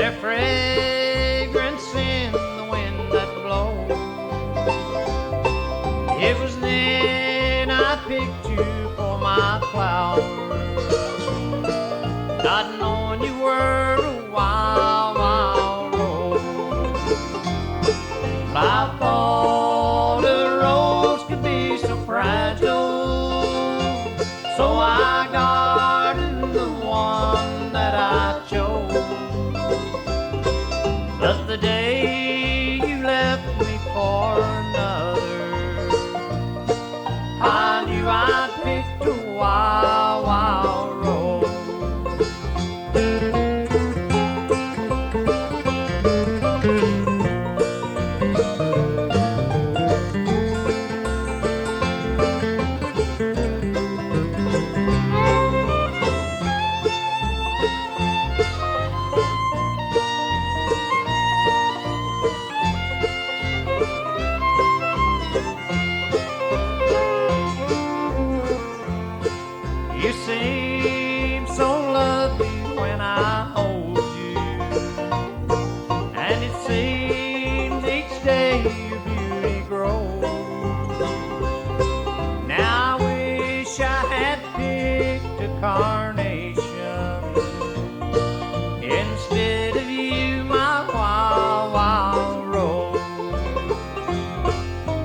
their fragrance in the wind that blows. It was then I picked you for my flowers, not knowing you were a wild, wild rose. But I thought a rose could be so fragile, so I guarded the one that I chose. But the day you left me for another, I knew I'd picked a wild, wild rose. You seem so lovely when I hold you, and it seems each day your beauty grows. Now I wish I had picked a carnation instead of you, my wild, wild rose.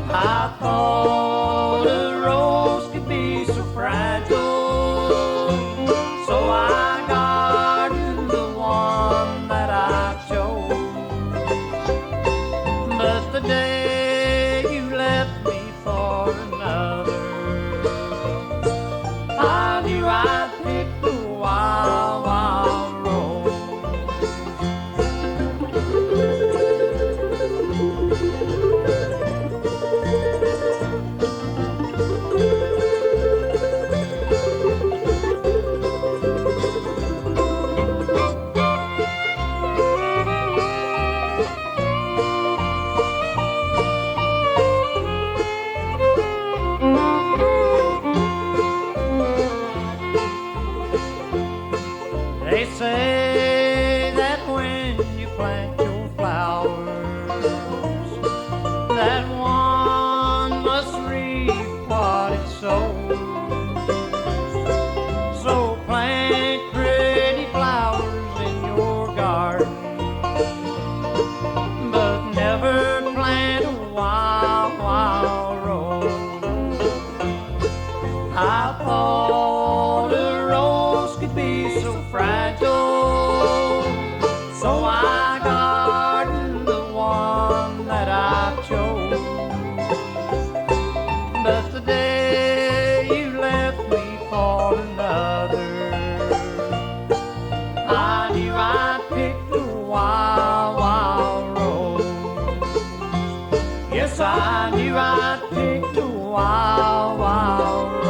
I thought a rose could be so fragile, so I guarded the one that I chose. But the day you left me for another, I knew I'd picked the wild, wild rose. They say that when you plant your flowers, that one must reap what it sows. So plant pretty flowers in your garden, but never plant a wild, wild rose. I thought a rose could be so fragile, so I guarded the one that I chose. But the day you left me for another, I knew I'd picked a wild, wild rose. Yes, I knew I'd picked a wild, wild rose.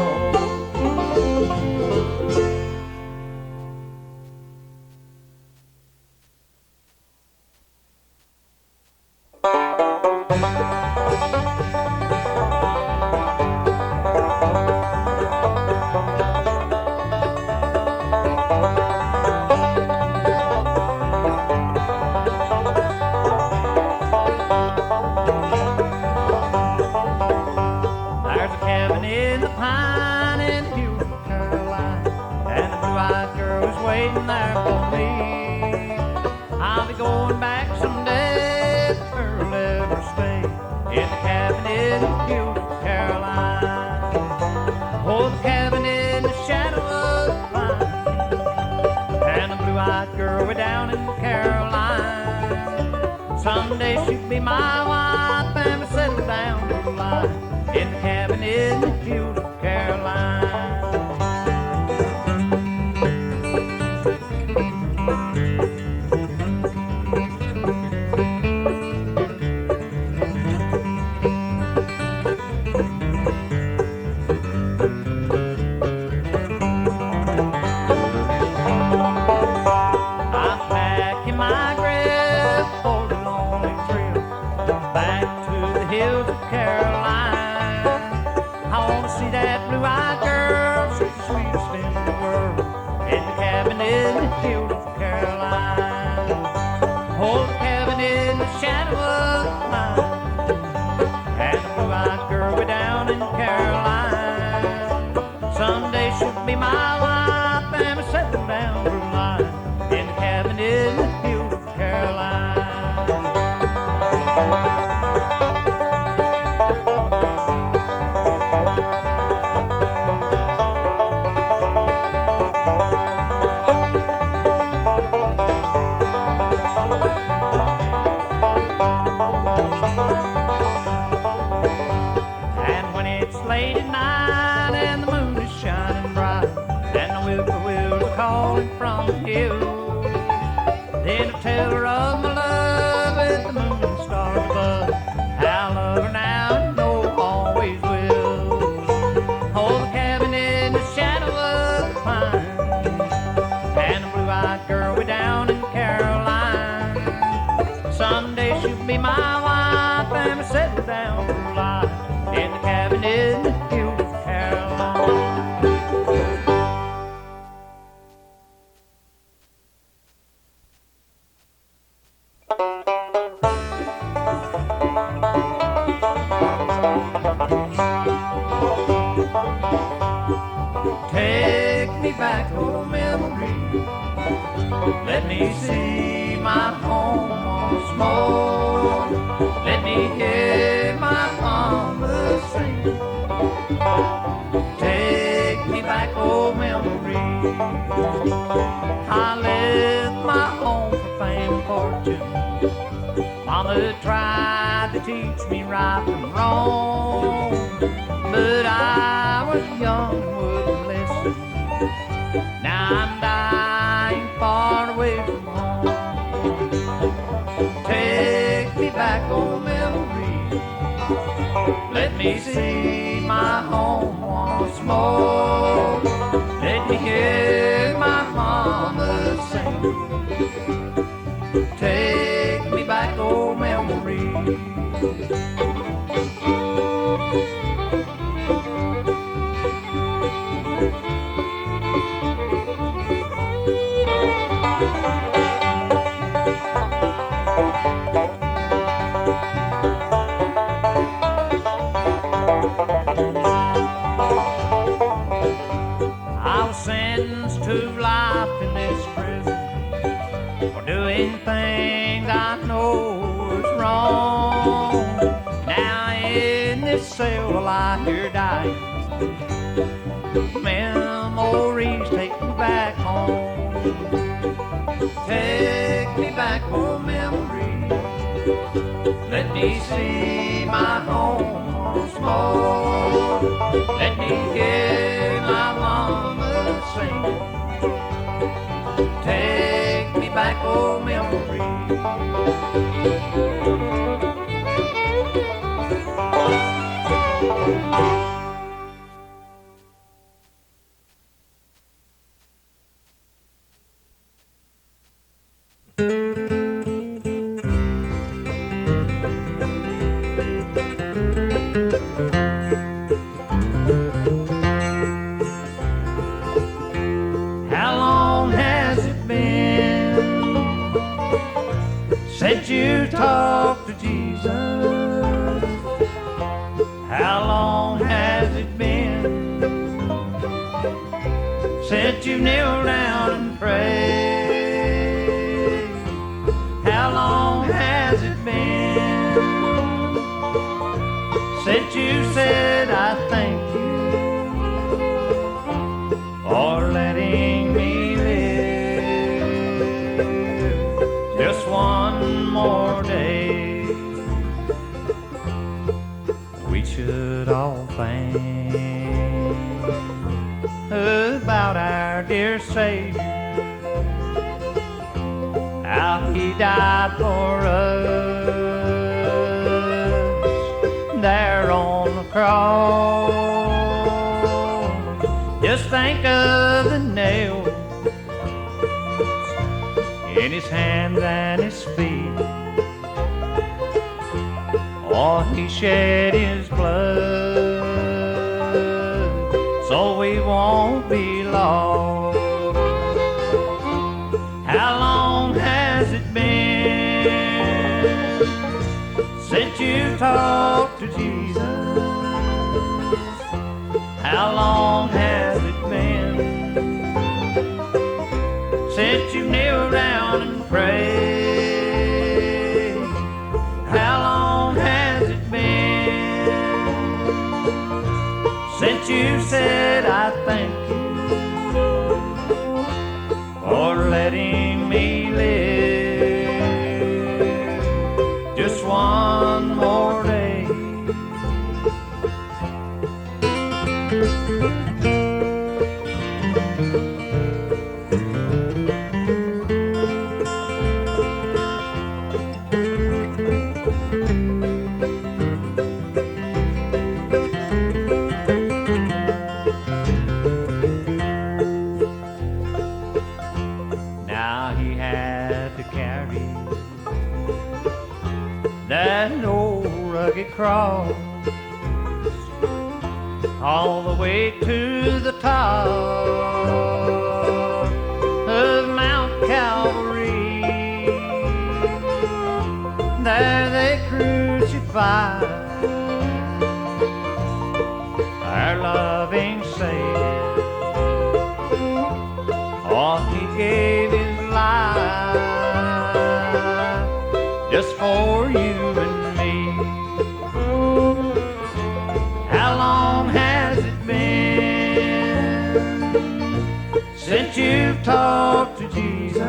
There's a cabin in the pine in Fiddle, Carolina, and the blue-eyed girl is waiting there for me. I'll be going back someday if her ever stay in the cabin in Fiddle, Carolina. Oh, the cabin in the shadow of the pine, and the blue-eyed girl way down in Carolina. Someday she'll be my wife and we'll settle down for life in the cabin in the field of Carolina. I'm packing my grip for the lonely trip back to the hills of Carolina. I want to see that tell her of my love with the moon and stars above. I love her now and know always will. Oh, the cabin in the shadow of the pine, and the blue-eyed girl way down in Caroline. Someday she'll be my wife and we'll settle down for life in the cabin in the hills of Caroline. Take me back, oh memory. Let me see my home once more. Let me hear my mama sing. Take me back, oh memory. I left my home for fame and fortune. Mama tried to teach me right from wrong, but I was young and wouldn't listen. Now I'm dying far away from home. Take me back, oh memory. Let me see my home once more. Let me hear my mama sing. Take me back, oh memory. I was sentenced to life in this prison for doing things I know is wrong. Now in this cell I hear dying. Memories take me back home. Take me back, oh memory. Let me see my home once more. Let me hear my mama sing. Take me back, oh memory. How long has it been since you talked to Jesus? How long has it been since you knelt down and prayed? How long has it been since you said I thank you for letting me live just one more day? We should all think about our dear Savior, how He died for us there on the cross. Just think of the nails in His hands and His feet. Oh, He shed His blood so we won't be lost. How long has it been since you talked to Jesus? How long has it been since you knelt down and prayed? How long has it been since you said I thank you rugged cross all the way to the top of Mount Calvary. There they crucified our loving Savior. Oh, he gave his life just for you and me. How long has it been since you've talked to Jesus?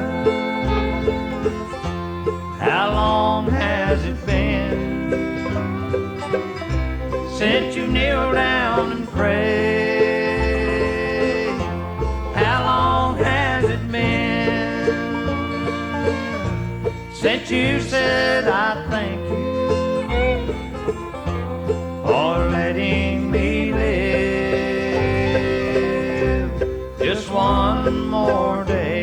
How long has it been since you kneel down and pray? How long has it been since you said I thank you for letting me live just one more day?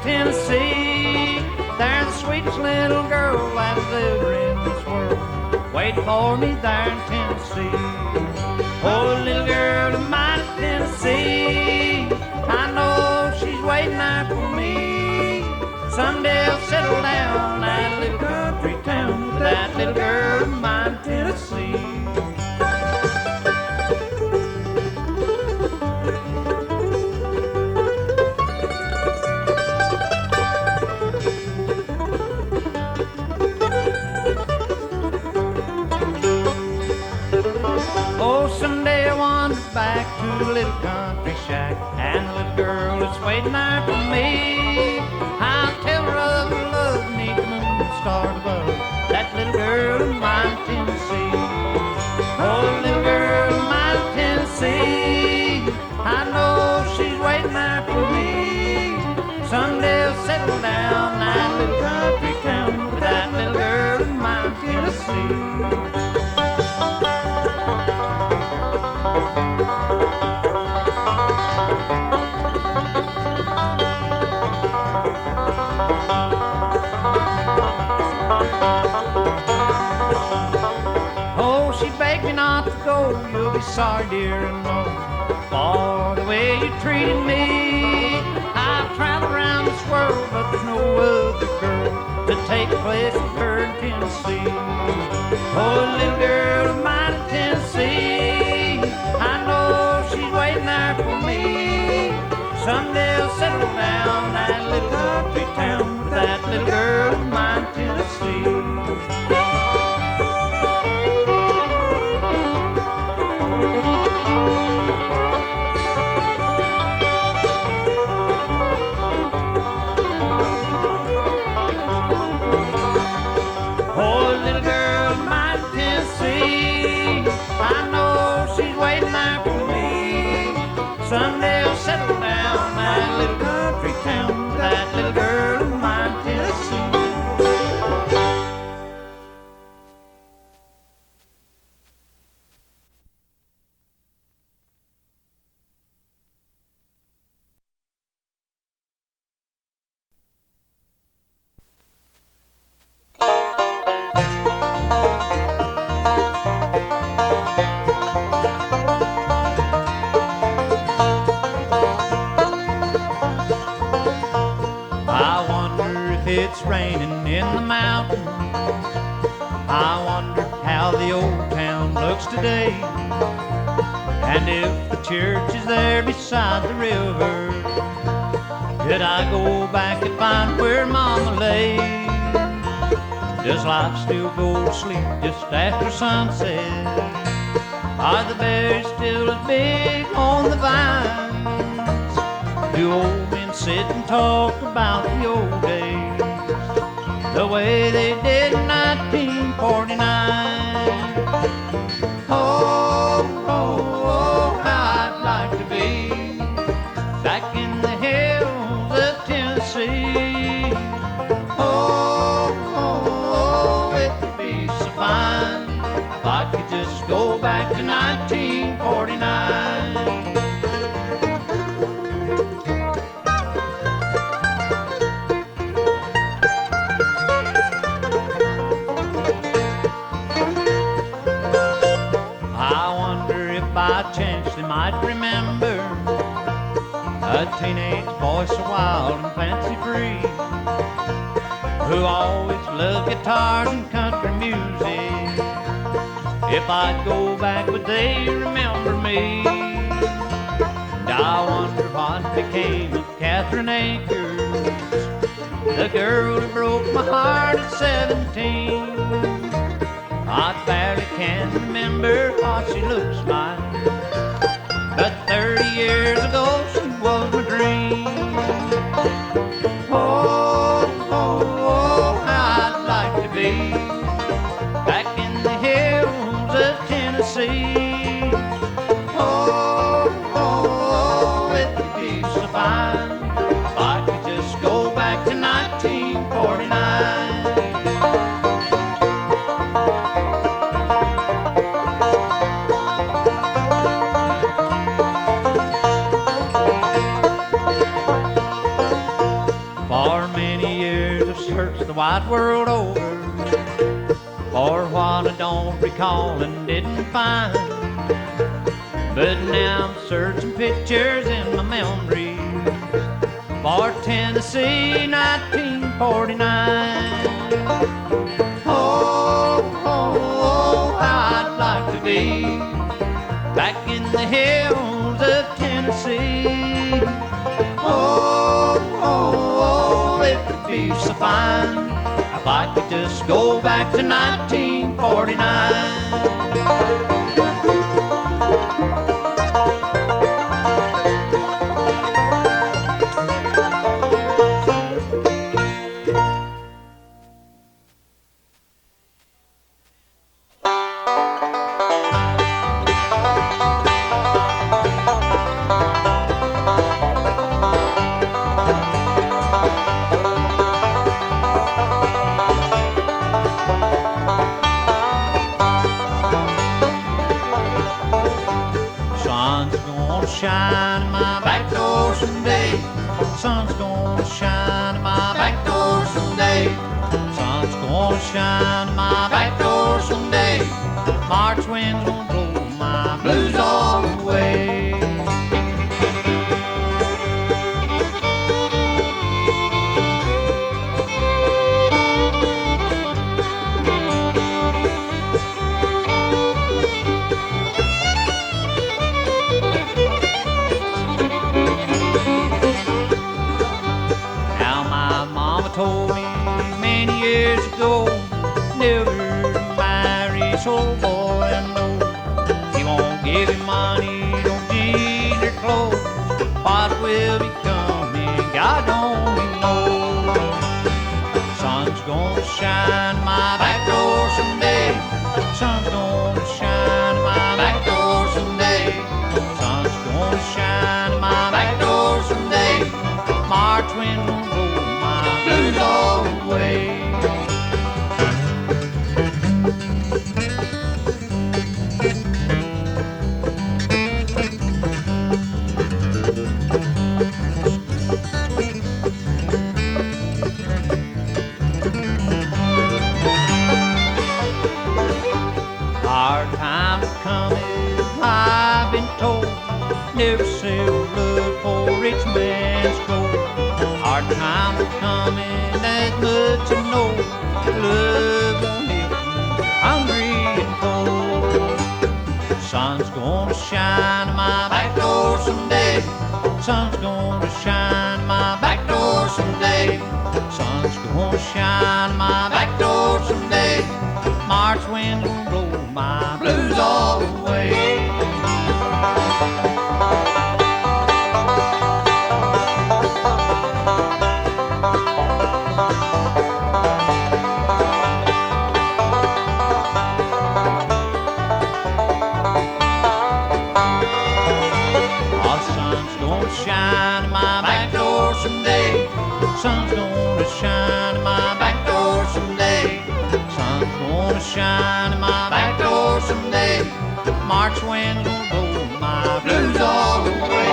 Tennessee, there's the sweetest little girl that was ever in this world, waiting for me there in Tennessee. Oh, little girl of mine in Tennessee, I know she's waiting there for me. Someday I'll settle down in that little country town with that little girl of mine in Tennessee. Back to the little country shack, and the little girl is waiting there for me. I'll tell her of her love beneath the moon and stars above, that little girl of mine in Tennessee. Oh, little girl of mine in Tennessee, I know she's waiting there for me. Someday I'll settle down in that little country town with that little girl of mine in Tennessee. You'll be sorry, dear, and know for the way you treated me. I've traveled around this world, but there's no other girl to take the place of her in Tennessee. Oh, little girl of mine in Tennessee, I know she's waiting there for me. Someday I'll settle down in that little country town with that little girl of mine in Tennessee. Someday I'll settle down in that little country town with that little girl of mine in Tennessee. It's raining in the mountain. I wonder how the old town looks today, and if the church is there beside the river. Did I go back and find where Mama lay? Does life still go to sleep just after sunset? Are the berries still as big on the vines? Do old men sit and talk about the old days, the way they did in 1949? Oh, oh, oh, how I'd like to be back in the hills of Tennessee. Oh, oh, oh, it would be so fine if I could just go back to 1949. By chance they might remember a teenage boy so wild and fancy free, who always loved guitars and country music. If I'd go back, would they remember me? And I wonder what became of Catherine Akers, the girl who broke my heart at 17. I barely can remember what she looks like, but 30 years ago she was my dream. Oh, oh, oh, how I'd like to be back in the hills of Tennessee. Oh, oh, oh, it would be so fine if I could just go back to 1949. The wide world over for what I don't recall and didn't find, but now I'm searching pictures in my memories for Tennessee 1949. Oh, oh, oh, how I'd like to be back in the hills of Tennessee. Oh, oh, oh, it would be so fine if I could just go back to 1949. Shine in my back door someday. Sun's gonna shine in my back door someday. Sun's gonna shine in my back door someday. March wind's gonna blow my blues all away. Told me many years ago never to marry so boy and no, he won't give you money, don't need your clothes. What will be coming, God only knows. Sun's gonna shine in my back door someday. Sun's gonna shine in my back door someday. Sun's gonna shine in my back door someday. March wind won't blow blues all away. Hard times are coming, I've been told. Never sell love for rich man's gold. Hard times are coming, that's much you know. Love won't help you, hungry and cold. Sun's gonna shine in my back door someday. Sun's gonna shine in my back door someday. Sun's gonna shine in my back door someday. March wind will blow my blues all away. Shine in my back door someday. Sun's gonna shine in my back door someday. Sun's gonna shine in my back door someday. March wind's gonna blow my blues all away.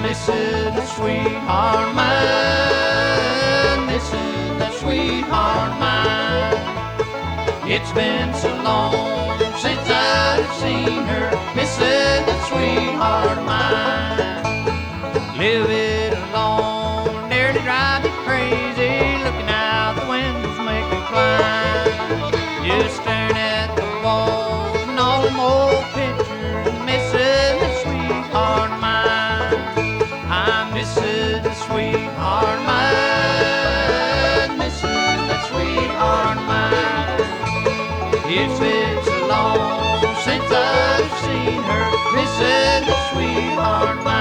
Missing the sweetheart mine, missing the sweetheart mine. It's been so long since I've seen her, missing the sweetheart mine. Living alone nearly drives me crazy, looking out the windows make me blind. Just staring at the walls and all them old pictures, missing the sweetheart mine. I'm missing the sweetheart mine, missing the sweetheart mine. It's been so long since I've seen her, missing the sweetheart mine.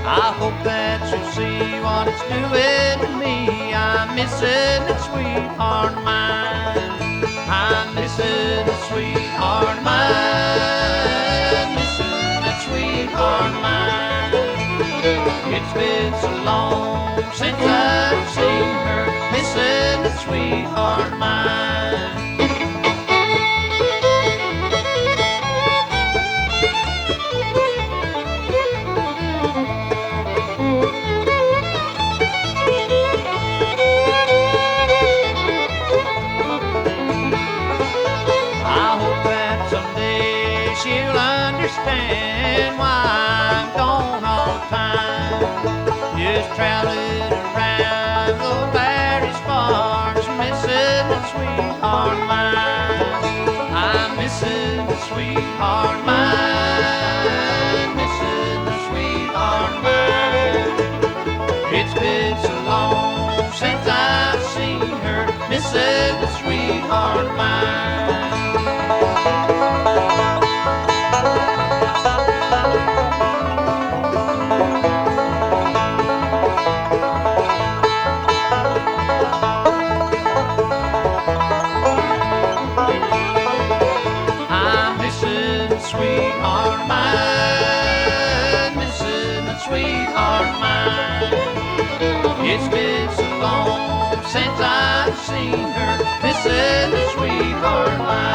I hope that you'll see what it's doing to me. I'm missing that sweetheart mine. I'm missing that sweetheart mine. Missing that sweetheart mine. It's been so long since I've seen her. Missing that sweetheart mine. She'll understand why I'm gone all the time. Just traveling around those various farms, missing the sweetheart mine. I'm missing the sweetheart mine, missing the sweetheart mine. It's been so long since I've seen her, missing the sweetheart mine. Sweetheart mine, missing the sweetheart mine. It's been so long since I've seen her, missing the sweetheart mine.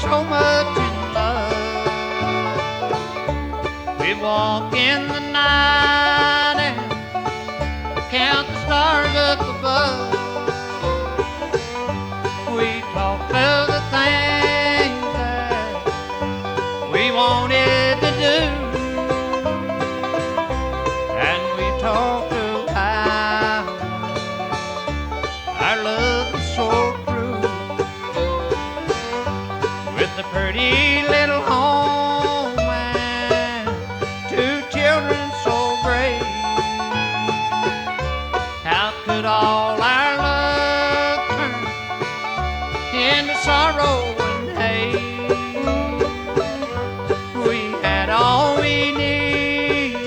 So much in love. We walk in the night and count the stars up above. We talk of the things that we wanted to do, and we talk of how our love is so true. With a pretty little home and 2 children so brave, how could all our love turn into sorrow and hate? We had all we needed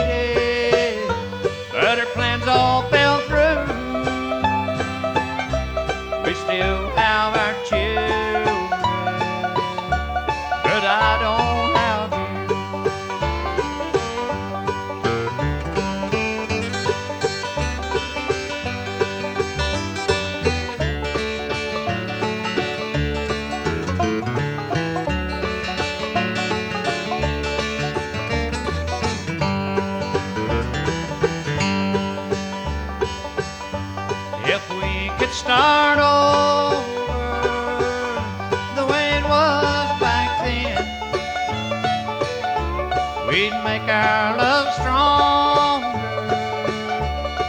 start over the way it was back then. We'd make our love stronger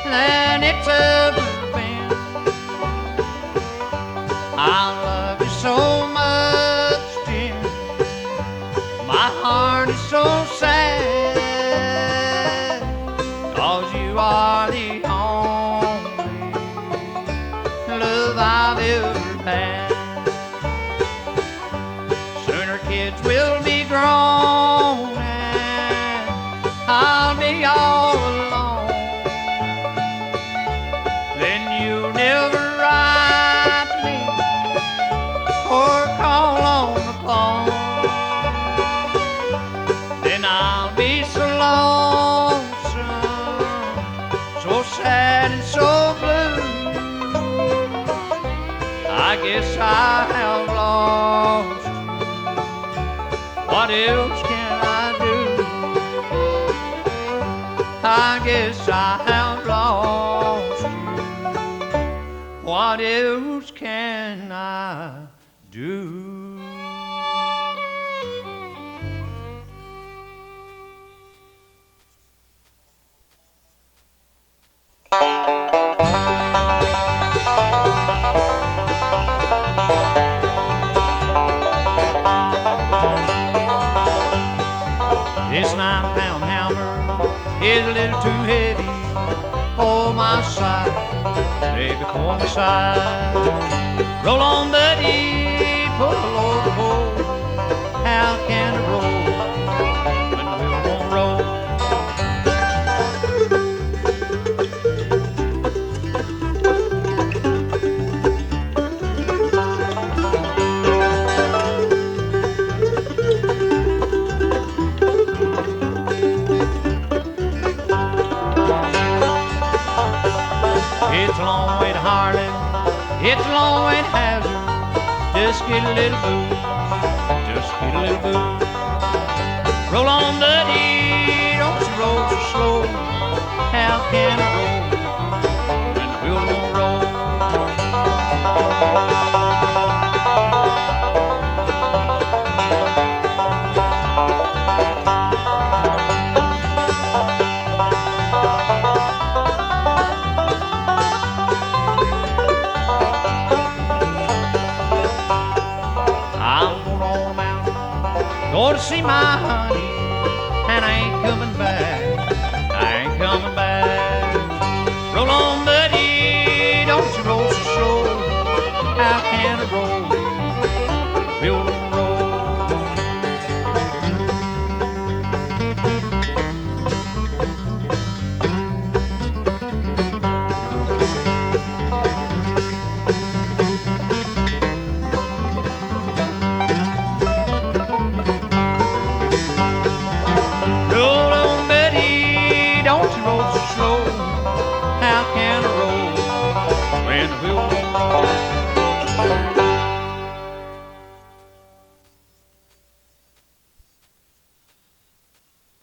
than it's ever been. I love you so much, dear. My heart is so sad, 'cause you are the only love I've ever had. Sooner kids will be grown and I'll be all alone. Then you'll never write me or call on the phone. Then I'll be so lonesome, so sad and so blue. I guess I have lost you. What else can I do? I guess I have lost you. What else can I do? This 9-pound hammer is a little too heavy for my side. Take it for my side. Roll on, buddy, pull the Lord. How can I roll when the wheel won't roll? It's a long way to Harlan, it's a long way to Hazard. Just get a little booze, just get a little booze. Roll on, buddy, don't you roll so slow. How can I roll when the wheel won't roll? Going to see my honey, and I ain't coming back. I ain't coming back.